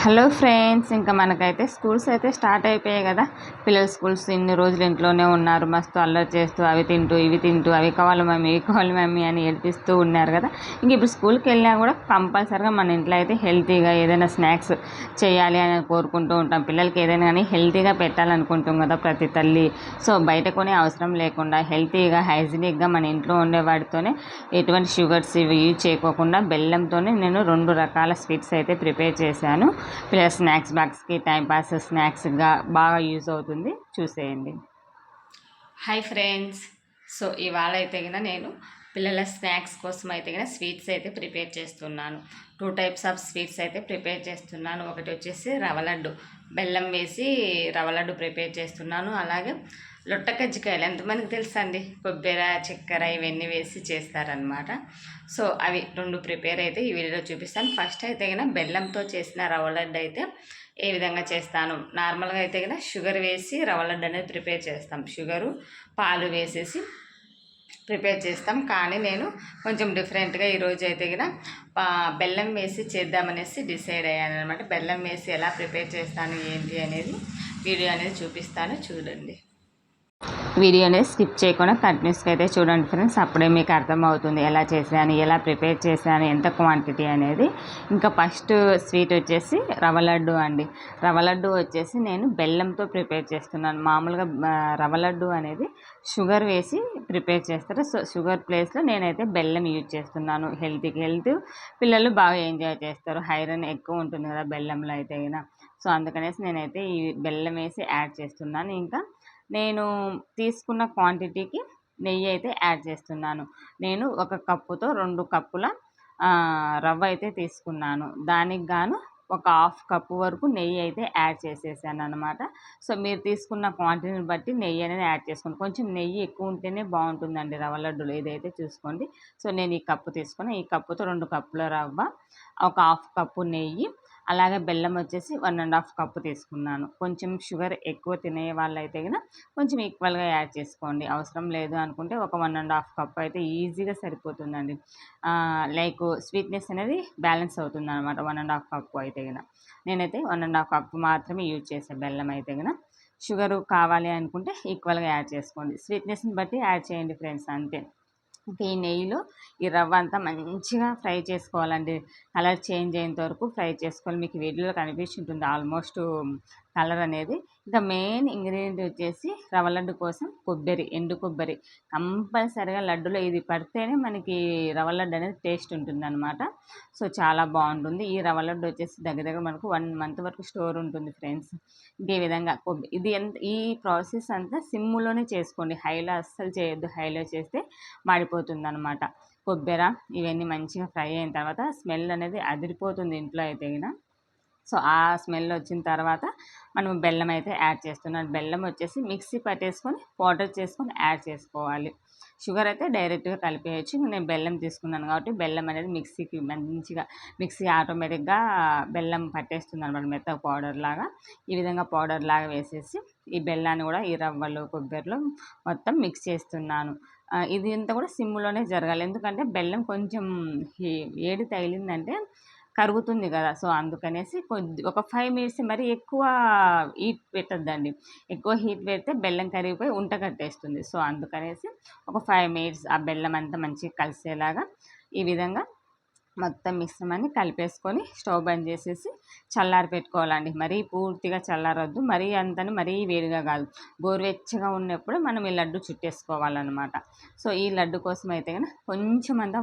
Hello friends, ఇంకా మనకైతే schools అయితే స్టార్ట్ అయిపోయాయి కదా. పిల్లలు స్కూల్స్ ఇన్ని రోజులు ఇంట్లోనే ఉన్నారు, మస్తు అల్లరి చేస్తూ అవి తింటూ ఇవి తింటూ అవి కావాలి మమ్మీ ఇవి కావాలి మమ్మీ అని ఏడిపిస్తూ ఉన్నారు కదా. ఇంక ఇప్పుడు స్కూల్కి వెళ్ళినా కూడా కంపల్సరీగా మన ఇంట్లో అయితే హెల్తీగా ఏదైనా స్నాక్స్ చేయాలి అని కోరుకుంటూ ఉంటాం. పిల్లలకి ఏదైనా కానీ హెల్తీగా పెట్టాలనుకుంటాం కదా ప్రతి తల్లి. సో బయట కొనే అవసరం లేకుండా హెల్తీగా హైజీనిక్గా మన ఇంట్లో ఉండే వాటితోనే ఎటువంటి షుగర్స్ ఇవి యూజ్ చేయకోకుండా బెల్లంతోనే నేను 2 రకాల స్వీట్స్ అయితే ప్రిపేర్ చేశాను. ప్లస్ స్నాక్స్ బాక్స్కి టైంపాస్ స్నాక్స్గా బాగా యూజ్ అవుతుంది, చూసేయండి. హాయ్ ఫ్రెండ్స్, సో ఇవాళ అయితే కనుక నేను పిల్లల స్నాక్స్ కోసం అయితే కనుక స్వీట్స్ అయితే ప్రిపేర్ చేస్తున్నాను. 2 టైప్స్ ఆఫ్ స్వీట్స్ అయితే ప్రిపేర్ చేస్తున్నాను. ఒకటి వచ్చేసి రవ్వ లడ్డు, బెల్లం వేసి రవ్వ లడ్డు ప్రిపేర్ చేస్తున్నాను. అలాగే లొట్ట కజ్జికాయలు ఎంతమందికి తెలుసా అండి, కొబ్బరి చక్కెర ఇవన్నీ వేసి చేస్తారనమాట. సో అవి 2 ప్రిపేర్ అయితే ఈ వీడియోలో చూపిస్తాను. ఫస్ట్ అయితే కనుక బెల్లంతో చేసిన రవ్వ లడ్డు అయితే ఏ విధంగా చేస్తాను. నార్మల్గా అయితే కనుక షుగర్ వేసి రవ్వ లడ్డు అనేది ప్రిపేర్ చేస్తాం, షుగరు పాలు వేసేసి ప్రిపేర్ చేస్తాం. కానీ నేను కొంచెం డిఫరెంట్గా ఈరోజు అయితే కనుక బెల్లం వేసి చేద్దామనేసి డిసైడ్ అయ్యాను అనమాట. బెల్లం వేసి ఎలా ప్రిపేర్ చేస్తాను ఏంటి అనేది వీడియో అనేది చూపిస్తాను, చూడండి. వీడియో అనేది స్కిప్ చేయకుండా కంటిన్యూస్గా అయితే చూడండి ఫ్రెండ్స్, అప్పుడే మీకు అర్థమవుతుంది ఎలా చేశాను, ఎలా ప్రిపేర్ చేశాను, ఎంత క్వాంటిటీ అనేది. ఇంకా ఫస్ట్ స్వీట్ వచ్చేసి రవ్వ లడ్డు అండి. రవ్వ లడ్డు వచ్చేసి నేను బెల్లంతో ప్రిపేర్ చేస్తున్నాను. మామూలుగా రవ్వ లడ్డు అనేది షుగర్ వేసి ప్రిపేర్ చేస్తారు. సో షుగర్ ప్లేస్లో నేనైతే బెల్లం యూజ్ చేస్తున్నాను. హెల్తీకి హెల్త్, పిల్లలు బాగా ఎంజాయ్ చేస్తారు. ఐరన్ ఎక్కువ ఉంటుంది కదా బెల్లంలో అయితే కదా. సో అందుకనేసి నేనైతే ఈ బెల్లం వేసి యాడ్ చేస్తున్నాను. ఇంకా నేను తీసుకున్న క్వాంటిటీకి నెయ్యి అయితే యాడ్ చేస్తున్నాను. నేను 1 కప్పుతో 2 కప్పుల రవ్వ అయితే తీసుకున్నాను. దానికి గాను ఒక 1/2 కప్పు వరకు నెయ్యి అయితే యాడ్ చేసేసాను అనమాట. సో మీరు తీసుకున్న క్వాంటిటీని బట్టి నెయ్యి అనేది యాడ్ చేసుకోండి. కొంచెం నెయ్యి ఎక్కువ ఉంటేనే బాగుంటుందండి రవ్వ లడ్డులో, ఇదైతే చూసుకోండి. సో నేను ఈ కప్పు తీసుకుని, ఈ కప్పుతో 2 కప్పుల రవ్వ, ఒక 1/2 కప్పు నెయ్యి, అలాగే బెల్లం వచ్చేసి 1½ కప్పు తీసుకున్నాను. కొంచెం షుగర్ ఎక్కువ తినే వాళ్ళైతే కనుక కొంచెం ఈక్వల్గా యాడ్ చేసుకోండి. అవసరం లేదు అనుకుంటే ఒక 1½ కప్పు అయితే ఈజీగా సరిపోతుందండి. లైక్ స్వీట్నెస్ అనేది బ్యాలెన్స్ అవుతుంది అనమాట 1½ కప్పు అయితే కనుక. నేనైతే 1½ కప్పు మాత్రమే యూజ్ చేసాను బెల్లం అయితే కనుక. షుగరు కావాలి అనుకుంటే ఈక్వల్గా యాడ్ చేసుకోండి, స్వీట్నెస్ని బట్టి యాడ్ చేయండి ఫ్రెండ్స్, అంతే. ఇంకా ఈ నెయ్యిలో ఈ రవ్వ అంతా మంచిగా ఫ్రై చేసుకోవాలండి. కలర్ చేంజ్ అయ్యేంత వరకు ఫ్రై చేసుకోవాలి. మీకు వీడియోలో కనిపిస్తుంటుంది ఆల్మోస్ట్ కలర్ అనేది. ఇంకా మెయిన్ ఇంగ్రీడియంట్ వచ్చేసి రవ్వ లడ్డు కోసం కొబ్బరి, ఎండు కొబ్బరి కంపల్సరిగా లడ్డులో ఇది పడితేనే మనకి రవ్వ లడ్డు అనేది టేస్ట్ ఉంటుందన్నమాట. సో చాలా బాగుంటుంది. ఈ రవ్వ లడ్డు వచ్చేసి దగ్గర మనకు 1 మంత్ వరకు స్టోర్ ఉంటుంది ఫ్రెండ్స్. ఇదే విధంగా ఇది ఈ ప్రాసెస్ అంతా సిమ్లోనే చేసుకోండి, హైలో అస్సలు చేయొద్దు. హైలో చేస్తే మాడిపోతుంది అనమాట. కొబ్బరి ఇవన్నీ మంచిగా ఫ్రై అయిన తర్వాత స్మెల్ అనేది అదిరిపోతుంది ఇంట్లో అయితే కనుక. సో ఆ స్మెల్ వచ్చిన తర్వాత మనం బెల్లం అయితే యాడ్ చేస్తున్నాం. బెల్లం వచ్చేసి మిక్సీ పట్టేసుకొని పౌడర్ చేసుకొని యాడ్ చేసుకోవాలి. షుగర్ అయితే డైరెక్ట్గా కలిపేయచ్చు. నేను బెల్లం తీసుకున్నాను కాబట్టి బెల్లం అనేది మిక్సీకి మంచిగా మిక్సీ ఆటోమేటిక్గా బెల్లం పట్టేస్తుంది అనమాట, మెత్తగా పౌడర్ లాగా. ఈ విధంగా పౌడర్ లాగా వేసేసి ఈ బెల్లాన్ని కూడా ఈ రవ్వలు కొబ్బరిలో మొత్తం మిక్స్ చేస్తున్నాను. ఇది అంతా కూడా సిమ్లోనే జరగాలి, ఎందుకంటే బెల్లం కొంచెం వేడి తగిలిందంటే కరుగుతుంది కదా. సో అందుకనేసి ఒక 5 మినిట్స్, మరి ఎక్కువ హీట్ పెట్టద్దండి. ఎక్కువ హీట్ పెడితే బెల్లం కరిగిపోయి ఉంట కట్టేస్తుంది. సో అందుకనేసి ఒక 5 మినిట్స్ ఆ బెల్లం అంతా మంచిగా కలిసేలాగా ఈ విధంగా మొత్తం మిశ్రమాన్ని కలిపేసుకొని స్టవ్ బంద్ చేసేసి చల్లారి పెట్టుకోవాలండి. మరీ పూర్తిగా చల్లారొద్దు, మరీ అంతని మరీ వేడిగా కాదు, గోరువెచ్చగా ఉన్నప్పుడు మనం ఈ లడ్డు చుట్టేసుకోవాలన్నమాట. సో ఈ లడ్డు కోసం అయితే కనుక కొంచెం అంతా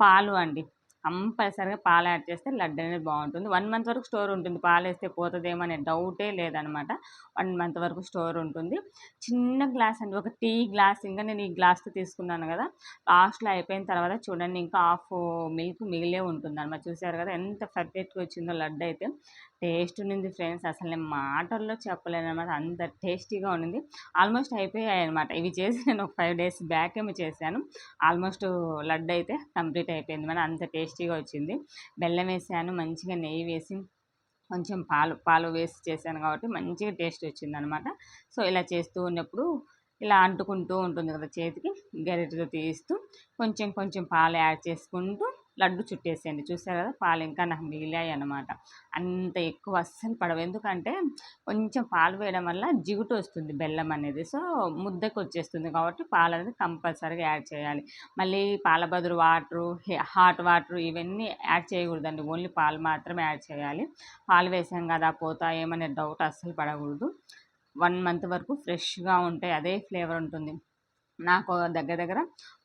పాలు అండి, కంపల్సరిగా పాలు యాడ్ చేస్తే లడ్డు అనేది బాగుంటుంది. 1 మంత్ వరకు స్టోర్ ఉంటుంది. పాలు వేస్తే పోతుందేమో అనే డౌటే లేదనమాట. 1 మంత్ వరకు స్టోర్ ఉంటుంది. చిన్న గ్లాస్ అండి, ఒక టీ గ్లాస్, ఇంకా నేను ఈ గ్లాస్తో తీసుకున్నాను కదా. లాస్ట్లో అయిపోయిన తర్వాత చూడండి ఇంకా హాఫ్ మిల్క్ మిగిలే ఉంటుంది అనమాట. చూసారు కదా ఎంత పర్ఫెక్ట్గా వచ్చిందో లడ్డు అయితే. టేస్ట్ ఉన్నింది ఫ్రెండ్స్, అసలు నేను మాటల్లో చెప్పలేను అనమాట, అంత టేస్టీగా ఉండింది. ఆల్మోస్ట్ అయిపోయాయి అనమాట. ఇవి చేసి నేను ఒక 5 డేస్ బ్యాక్ ఏమో చేశాను. ఆల్మోస్ట్ లడ్డు అయితే కంప్లీట్ అయిపోయింది, మన అంత టేస్టీగా వచ్చింది. బెల్లం వేసాను, మంచిగా నెయ్యి వేసి కొంచెం పాలు వేసి చేశాను కాబట్టి మంచిగా టేస్ట్ వచ్చిందనమాట. సో ఇలా చేస్తూ ఉన్నప్పుడు ఇలా అంటుకుంటూ ఉంటుంది కదా చేతికి, గరిటెతో తీస్తూ కొంచెం కొంచెం పాలు యాడ్ చేసుకుంటూ లడ్డు చుట్టేసేయండి. చూసారు కదా, పాలు ఇంకా నాకు మిగిలాయి అనమాట. అంత ఎక్కువ అస్సలు పడవు, ఎందుకంటే కొంచెం పాలు వేయడం వల్ల జిగుటు వస్తుంది బెల్లం అనేది. సో ముద్దకు వచ్చేస్తుంది కాబట్టి పాలు అనేది కంపల్సరీగా యాడ్ చేయాలి. మళ్ళీ పాల బదులు వాటరు, హాట్ వాటర్ ఇవన్నీ యాడ్ చేయకూడదండి. ఓన్లీ పాలు మాత్రమే యాడ్ చేయాలి. పాలు వేసాం కదా పోతాయేమనే డౌట్ అస్సలు పడకూడదు. 1 మంత్ వరకు ఫ్రెష్గా ఉంటాయి, అదే ఫ్లేవర్ ఉంటుంది. నాకు దగ్గర దగ్గర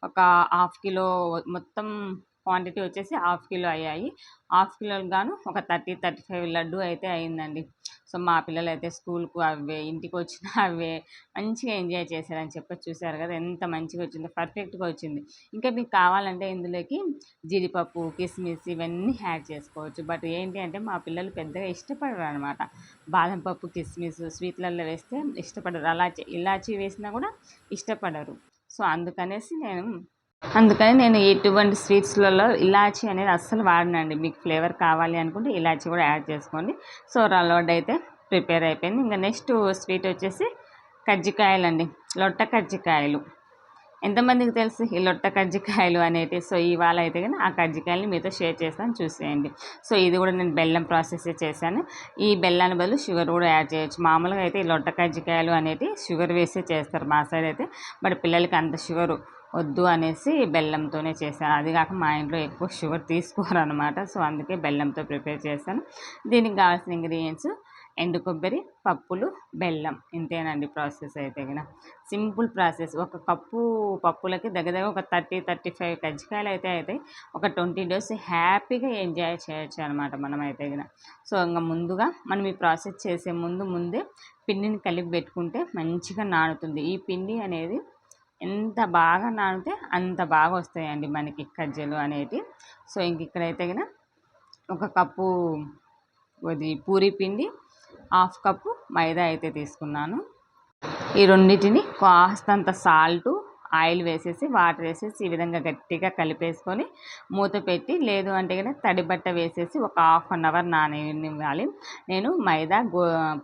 ఒక హాఫ్ కిలో మొత్తం క్వాంటిటీ వచ్చేసి హాఫ్ కిలో అయ్యాయి. హాఫ్ కిలోకి గాను ఒక 30-35 లడ్డు అయితే అయిందండి. సో మా పిల్లలు అయితే స్కూల్కు అవే, ఇంటికి వచ్చిన అవే మంచిగా ఎంజాయ్ చేశారని చెప్పొచ్చు. చూసారు కదా ఎంత మంచిగా వచ్చిందో, పర్ఫెక్ట్గా వచ్చింది. ఇంకా మీకు కావాలంటే ఇందులోకి జీడిపప్పు, కిస్మిస్ ఇవన్నీ యాడ్ చేసుకోవచ్చు. బట్ ఏంటి అంటే మా పిల్లలు పెద్దగా ఇష్టపడరు అనమాట. బాదం పప్పు, కిస్మిస్ స్వీట్లలో వేస్తే ఇష్టపడరు. ఇలాచీ వేసినా కూడా ఇష్టపడరు. సో అందుకని నేను ఎటువంటి స్వీట్స్లలో ఇలాచీ అనేది అస్సలు వాడనండి. మీకు ఫ్లేవర్ కావాలి అనుకుంటే ఇలాచీ కూడా యాడ్ చేసుకోండి. సో లడ్డు అయితే ప్రిపేర్ అయిపోయింది. ఇంకా నెక్స్ట్ స్వీట్ వచ్చేసి కజ్జికాయలు అండి, లొట్ట కజ్జికాయలు. ఎంతమందికి తెలుసు ఈ లొట్ట కజ్జికాయలు అనేటి? సో ఇవాళ అయితే కానీ ఆ కజ్జికాయలని మీతో షేర్ చేస్తాను, చూసేయండి. సో ఇది కూడా నేను బెల్లం ప్రాసెస్ చేశాను. ఈ బెల్లాన్ని బదులు షుగర్ కూడా యాడ్ చేయొచ్చు. మామూలుగా అయితే ఈ లొట్ట కజ్జికాయలు అనేటి షుగర్ వేసి చేస్తారు మా సైడ్ అయితే. బట్ పిల్లలకి అంత షుగర్ వద్దు అనేసి బెల్లంతోనే చేశాను. అది కాక మా ఇంట్లో ఎక్కువ షుగర్ తీసుకోరు అనమాట. సో అందుకే బెల్లంతో ప్రిపేర్ చేశాను. దీనికి కావాల్సిన ఇంగ్రీడియంట్స్ ఎండు కొబ్బరి, పప్పులు, బెల్లం, ఇంతేనండి ప్రాసెస్ అయితే కనుక. Simple process. ఒక కప్పు పప్పులకి దగ్గర దగ్గర ఒక 30-35 కజ్జికాయలు అయితే అవుతాయి. ఒక 20 డేస్ హ్యాపీగా ఎంజాయ్ చేయొచ్చు అనమాట మనం అయితే కనుక. సో ఇంకా ముందుగా మనం ఈ ప్రాసెస్ చేసే ముందే పిండిని కలిపి పెట్టుకుంటే మంచిగా నానుతుంది. ఈ పిండి అనేది ఎంత బాగా నానితే అంత బాగా వస్తాయండి మనకి కజ్జలు అనేటివి. సో ఇక్కడైతే కనుక ఒక కప్పు పూరీ పిండి, హాఫ్ కప్పు మైదా అయితే తీసుకున్నాను. ఈ రెండింటిని కాస్తంత సాల్టు, ఆయిల్ వేసేసి, వాటర్ వేసేసి ఈ విధంగా గట్టిగా కలిపేసుకొని మూత పెట్టి, లేదు అంటే కనుక తడి బట్ట వేసేసి ఒక ½ అవర్ నాననివ్వాలి. నేను మైదా,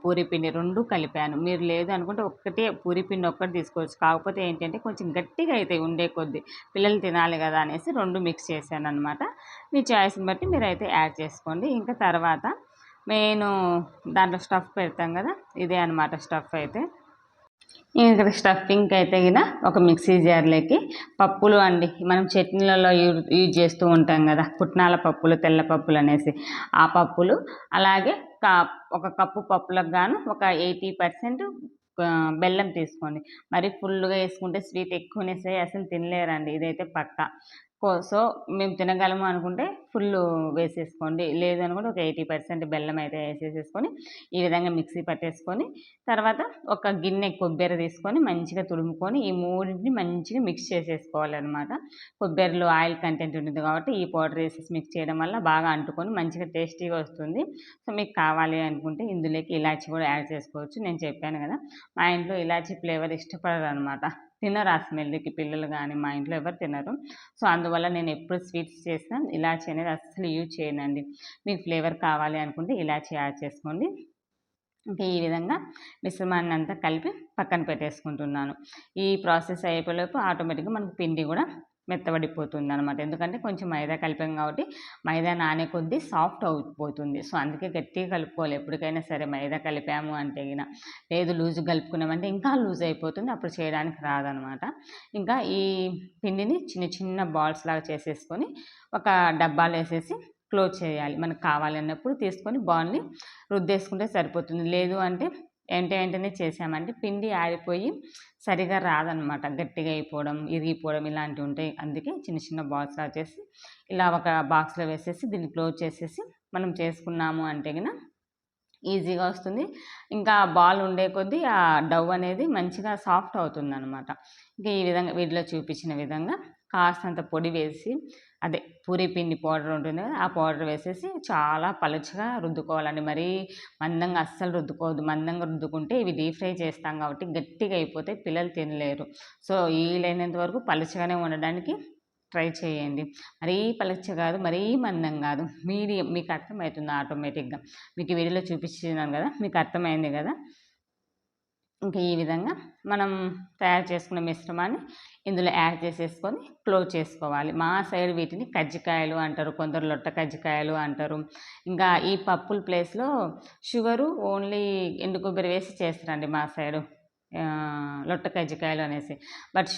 పూరీ పిండి 2 కలిపాను. మీరు లేదు అనుకుంటే ఒక్కటే పూరీ పిండి ఒక్కటి తీసుకోవచ్చు. కాకపోతే ఏంటంటే కొంచెం గట్టిగా అయితే ఉండే కొద్దీ పిల్లలు తినాలి కదా అనేసి 2 మిక్స్ చేశాను అనమాట. మీ చాయిస్ని బట్టి మీరైతే యాడ్ చేసుకోండి. ఇంకా తర్వాత నేను దాంట్లో స్టఫ్ పెడతాం కదా, ఇదే అనమాట స్టఫ్ అయితే. ఇక్కడ స్టఫింగ్కి అయితే గిన ఒక మిక్సీ జార్లోకి పప్పులు అండి, మనం చట్నీలలో యూజ్ చేస్తూ ఉంటాం కదా, పుట్నాల పప్పులు, తెల్ల పప్పులు అనేసి, ఆ పప్పులు. అలాగే ఒక కప్పు పప్పులకు గాను ఒక 80% బెల్లం తీసుకోండి. మరి ఫుల్గా వేసుకుంటే స్వీట్ ఎక్కువనేసే అసలు తినలేరండి, ఇదైతే పక్కా. సో మేము తినగలము అనుకుంటే ఫుల్ వేసేసుకోండి, లేదు అనుకుంటే ఒక 80% బెల్లం అయితే వేసేసేసుకొని ఈ విధంగా మిక్సీ పట్టేసుకొని, తర్వాత ఒక గిన్నె కొబ్బరి తీసుకొని మంచిగా తురుముకొని ఈ మూడింటిని మంచిగా మిక్స్ చేసేసుకోవాలన్నమాట. కొబ్బరిలో ఆయిల్ కంటెంట్ ఉంటుంది కాబట్టి ఈ పౌడర్ వేసేసి మిక్స్ చేయడం వల్ల బాగా అంటుకొని మంచిగా టేస్టీగా వస్తుంది. సో మీకు కావాలి అనుకుంటే ఇందులోకి ఇలాచీ కూడా యాడ్ చేసుకోవచ్చు. నేను చెప్పాను కదా, మా ఇంట్లో ఇలాచీ ఫ్లేవర్ ఇష్టపడరు అనమాట, తినరు ఆ స్మెల్కి పిల్లలు కానీ, మా ఇంట్లో ఎవరు తినరు. సో అందువల్ల నేను ఎప్పుడు స్వీట్స్ చేసినా ఇలాచీ అనేది అస్సలు యూజ్ చేయనండి. మీకు ఫ్లేవర్ కావాలి అనుకుంటే ఇలాచీ యాడ్ చేసుకోండి. ఇంకా ఈ విధంగా మిశ్రమాన్ని అంతా కలిపి పక్కన పెట్టేసుకుంటున్నాను. ఈ ప్రాసెస్ అయిపోయేలోపు ఆటోమేటిక్గా మనకు పిండి కూడా మెత్తబడిపోతుంది అనమాట. ఎందుకంటే కొంచెం మైదా కలిపాం కాబట్టి మైదా నానే కొద్దీ సాఫ్ట్ అయిపోతుంది. సో అందుకే గట్టిగా కలుపుకోవాలి ఎప్పటికైనా సరే. మైదా కలిపాము అంటే గిన, లేదు లూజ్ కలుపుకున్నామంటే ఇంకా లూజ్ అయిపోతుంది, అప్పుడు చేయడానికి రాదనమాట. ఇంకా ఈ పిండిని చిన్న చిన్న బాల్స్ లాగా చేసేసుకొని ఒక డబ్బాలో వేసేసి క్లోజ్ చేయాలి. మనకు కావాలన్నప్పుడు తీసుకొని బాల్ని రుద్దేసుకుంటే సరిపోతుంది. లేదు అంటే వెంటనే చేసామంటే పిండి ఆరిపోయి సరిగా రాదనమాట, గట్టిగా అయిపోవడం, ఇరిగిపోవడం ఇలాంటివి ఉంటాయి. అందుకే చిన్న చిన్న బాల్స్లా చేసి ఇలా ఒక బాక్స్లో వేసేసి దీన్ని క్లోజ్ చేసేసి మనం చేసుకున్నాము అంటే కనుక ఈజీగా వస్తుంది. ఇంకా బాల్ ఉండే కొద్దీ ఆ డవ్ అనేది మంచిగా సాఫ్ట్ అవుతుంది అనమాట. ఇంకా ఈ విధంగా వీటిలో చూపించిన విధంగా కాస్తంత పొడి వేసి, అదే పూరీ పిండి పౌడర్ ఉంటుంది కదా, ఆ పౌడర్ వేసేసి చాలా పలుచగా రుద్దుకోవాలండి. మరీ మందంగా అస్సలు రుద్దుకోవద్దు. మందంగా రుద్దుకుంటే ఇవి డీప్ ఫ్రై చేస్తాం కాబట్టి గట్టిగా అయిపోతే పిల్లలు తినలేరు. సో వీలైనంత వరకు పలుచగానే ఉండడానికి ట్రై చేయండి. మరీ పలుచ కాదు, మరీ మందం కాదు, మీడియం. మీకు అర్థమవుతుంది ఆటోమేటిక్గా. మీకు వీడియోలో చూపించినాను కదా, మీకు అర్థమైంది కదా. ఇంకా ఈ విధంగా మనం తయారు చేసుకున్న మిశ్రమాన్ని ఇందులో యాడ్ చేసేసుకొని క్లోజ్ చేసుకోవాలి. మా సైడ్ వీటిని కజ్జికాయలు అంటారు, కొందరు లొట్ట కజ్జికాయలు అంటారు. ఇంకా ఈ పప్పుల ప్లేస్లో షుగరు ఓన్లీ ఎండు కొబ్బరి వేసి చేస్తారండి మా సైడు, లొట్ట కజ్జికాయలు అనేసి. బట్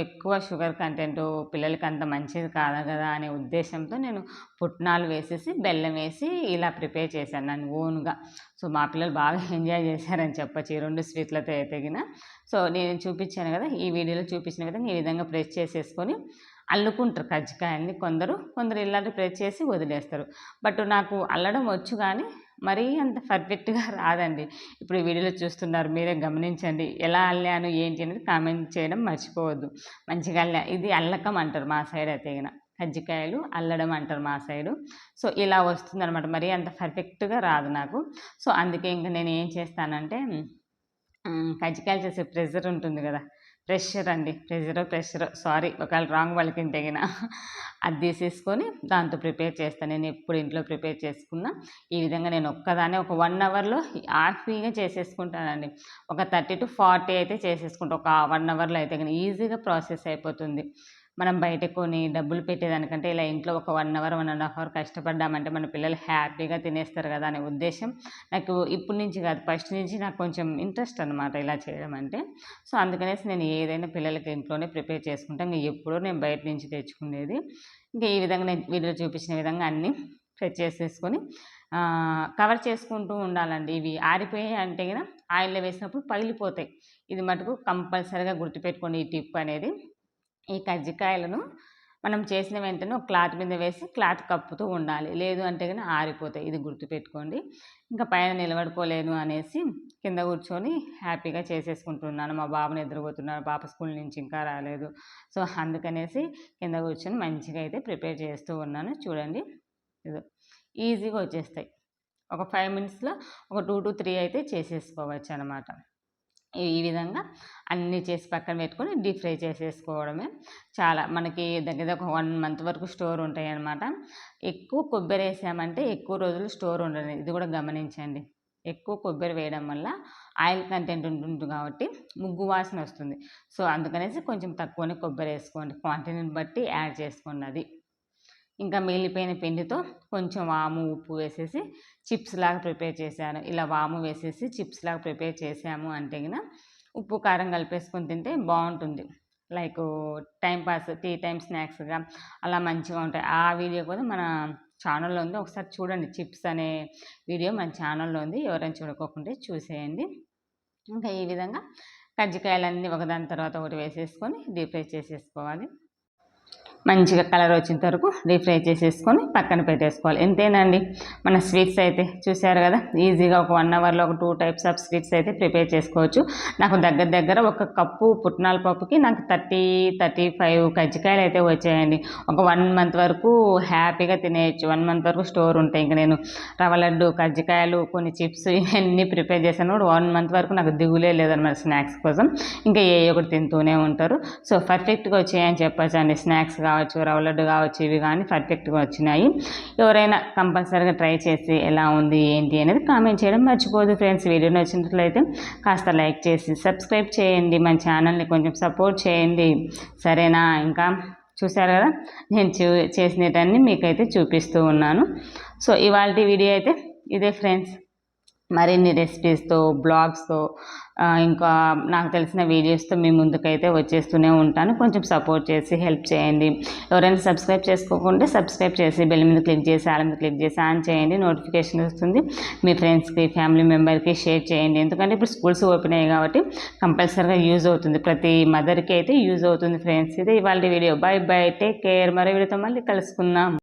ఎక్కువ షుగర్ కంటెంట్ పిల్లలకి అంత మంచిది కాదు కదా అనే ఉద్దేశంతో నేను పుట్నాలు వేసేసి బెల్లం వేసి ఇలా ప్రిపేర్ చేశాను నన్ను ఓన్గా. సో మా పిల్లలు బాగా ఎంజాయ్ చేశారని చెప్పచ్చు ఈ 2 స్వీట్లతో ఎదిగిన. సో నేను చూపించాను కదా, ఈ వీడియోలో చూపించిన విధంగా ఈ విధంగా ప్రెస్ చేసేసుకొని అల్లుకుంటారు కజ్జికాయల్ని. కొందరు ఇలాంటి ప్రెస్ చేసి వదిలేస్తారు. బట్ నాకు అల్లడం వచ్చు కానీ మరీ అంత పర్ఫెక్ట్గా రాదండి. ఇప్పుడు ఈ వీడియోలో చూస్తున్నారు, మీరే గమనించండి ఎలా అల్లాను ఏంటి అనేది కామెంట్ చేయడం మర్చిపోవద్దు. మంచిగా ఇది అల్లకం అంటారు మా సైడ్ అయితే కజ్జికాయలు అల్లడం అంటారు మా సైడు. సో ఇలా వస్తుందన్నమాట, మరీ అంత పర్ఫెక్ట్గా రాదు నాకు. సో అందుకే ఇంకా నేను ఏం చేస్తానంటే కజ్జికాయలు చేసే ప్రెషర్ ఉంటుంది కదా, ప్రెషర్ సారీ ఒకవేళ రాంగ్ వాళ్ళకి తగిన అది తీసేసుకొని దాంతో ప్రిపేర్ చేస్తాను. నేను ఎప్పుడు ఇంట్లో ప్రిపేర్ చేసుకున్నా ఈ విధంగా నేను ఒక్కదానే ఒక 1 అవర్లో హ్యాపీగా చేసేసుకుంటానండి. ఒక 30 to 40 అయితే చేసేసుకుంటాను ఒక 1 అవర్లో అయితే కానీ ఈజీగా ప్రాసెస్ అయిపోతుంది. మనం బయట కొని డబ్బులు పెట్టేదానికంటే ఇలా ఇంట్లో ఒక 1 అవర్ 1.5 అవర్ కష్టపడ్డామంటే మన పిల్లలు హ్యాపీగా తినేస్తారు కదా అనే ఉద్దేశం నాకు ఇప్పటి నుంచి కాదు, ఫస్ట్ నుంచి నాకు కొంచెం ఇంట్రెస్ట్ అనమాట ఇలా చేయడం అంటే. సో అందుకనేసి నేను ఏదైనా పిల్లలకి ఇంట్లోనే ప్రిపేర్ చేసుకుంటాను. ఇంకా ఎప్పుడో నేను బయట నుంచి తెచ్చుకునేది. ఇంకా ఈ విధంగా నేను వీడియో చూపించిన విధంగా అన్నీ ఫ్రై చేసేసుకొని కవర్ చేసుకుంటూ ఉండాలండి. ఇవి ఆరిపోయాయి అంటే కదా ఆయిల్లో వేసినప్పుడు పగిలిపోతాయి. ఇది మటుకు కంపల్సరీగా గుర్తుపెట్టుకోండి ఈ టిప్ అనేది. ఈ కజ్జికాయలను మనం చేసిన వెంటనే ఒక క్లాత్ మీద వేసి క్లాత్ కప్పుతూ ఉండాలి, లేదు అంటే కానీ ఆరిపోతాయి. ఇది గుర్తుపెట్టుకోండి. ఇంకా పైన నిలబడుకోలేను అనేసి కింద కూర్చొని హ్యాపీగా చేసేసుకుంటున్నాను. మా బాబుని ఎదురుపోతున్నాడు, పాప స్కూల్ నుంచి ఇంకా రాలేదు. సో అందుకనేసి కింద కూర్చొని మంచిగా అయితే ప్రిపేర్ చేస్తూ ఉన్నాను. చూడండి ఇది ఈజీగా వచ్చేస్తాయి. ఒక 5 minutesలో ఒక 2 to 3 అయితే చేసేసుకోవచ్చు అనమాట. ఈ విధంగా అన్నీ చేసి పక్కన పెట్టుకొని డీప్ ఫ్రై చేసేసుకోవడమే. చాలా మనకి దగ్గర ఒక 1 month వరకు స్టోర్ ఉంటాయి అన్నమాట. ఎక్కువ కొబ్బరి వేసామంటే ఎక్కువ రోజులు స్టోర్ ఉండదు, ఇది కూడా గమనించండి. ఎక్కువ కొబ్బరి వేయడం వల్ల ఆయిల్ కంటెంట్ ఉంటుంది కాబట్టి ముగ్గు వాసన వస్తుంది. సో అందుకనేసి కొంచెం తక్కువనే కొబ్బరి వేసుకోండి, క్వాంటిటీని బట్టి యాడ్ చేసుకోండి అది. ఇంకా మిగిలిపోయిన పిండితో కొంచెం వాము ఉప్పు వేసేసి చిప్స్ లాగా ప్రిపేర్ చేశాను. ఇలా వాము వేసేసి చిప్స్ లాగా ప్రిపేర్ చేసాము అంటే గిన ఉప్పు కారం కలిపేసుకొని తింటే బాగుంటుంది. లైక్ టైంపాస్ టీ టైం స్నాక్స్గా అలా మంచిగా ఉంటాయి. ఆ వీడియో కూడా మన ఛానల్లో ఉంది, ఒకసారి చూడండి. చిప్స్ అనే వీడియో మన ఛానల్లో ఉంది, ఎవరైనా చూడకోకుంటే చూసేయండి. ఇంకా ఈ విధంగా కజ్జికాయలన్నీ ఒకదాని తర్వాత ఒకటి వేసేసుకొని డీప్ ఫ్రై చేసేసుకోవాలి. మంచిగా కలర్ వచ్చేంత వరకు డీప్ ఫ్రై చేసేసుకొని పక్కన పెట్టేసుకోవాలి. ఎంతేనండి మన స్వీట్స్ అయితే చూసారు కదా, ఈజీగా ఒక 1 అవర్లో ఒక 2 types ఆఫ్ స్వీట్స్ అయితే ప్రిపేర్ చేసుకోవచ్చు. నాకు దగ్గర ఒక కప్పు పుట్నాల పప్పుకి నాకు 30-35 కజ్జికాయలు అయితే వచ్చాయండి. ఒక 1 month వరకు హ్యాపీగా తినేయచ్చు. 1 month వరకు స్టోర్ ఉంటాయి. ఇంకా నేను రవ్వ లడ్డు, కజ్జికాయలు, కొన్ని చిప్స్ ఇవన్నీ ప్రిపేర్ చేశాను. 1 month వరకు నాకు దిగులే లేదన్నమాట స్నాక్స్ కోసం. ఇంకా ఒకటి తింటూనే ఉంటారు. సో పర్ఫెక్ట్గా వచ్చాయని చెప్పచ్చు అండి. స్నాక్స్ కావచ్చు, రవ్వ లడ్డు కావచ్చు, ఇవి కానీ పర్ఫెక్ట్గా వచ్చినాయి. ఎవరైనా కంపల్సరీగా ట్రై చేసి ఎలా ఉంది ఏంటి అనేది కామెంట్ చేయడం మర్చిపోదు ఫ్రెండ్స్. వీడియో నచ్చినట్లయితే కాస్త లైక్ చేసి సబ్స్క్రైబ్ చేయండి, మన ఛానల్ని కొంచెం సపోర్ట్ చేయండి, సరేనా? ఇంకా చూసారు కదా నేను చేసినవన్నీ మీకైతే చూపిస్తూ ఉన్నాను. సో ఇవాళ వీడియో అయితే ఇదే ఫ్రెండ్స్. మరిన్ని రెసిపీస్తో, బ్లాగ్స్తో, ఇంకా నాకు తెలిసిన వీడియోస్తో మీ ముందుకైతే వచ్చేస్తూనే ఉంటాను. కొంచెం సపోర్ట్ చేసి హెల్ప్ చేయండి. ఎవరైనా సబ్స్క్రైబ్ చేసుకోకుంటే సబ్స్క్రైబ్ చేసి బెల్ మీద క్లిక్ చేసి ఆల్ మీద క్లిక్ చేసి ఆన్ చేయండి, నోటిఫికేషన్ వస్తుంది. మీ ఫ్రెండ్స్కి, ఫ్యామిలీ మెంబర్కి షేర్ చేయండి. ఎందుకంటే ఇప్పుడు స్కూల్స్ ఓపెన్ అయ్యాయి కాబట్టి కంపల్సరీగా యూజ్ అవుతుంది, ప్రతి మదర్కి అయితే యూజ్ అవుతుంది ఫ్రెండ్స్. ఇదే ఇవాళ video. By by, take care. మరో వీడియోతో మళ్ళీ కలుసుకుందాం.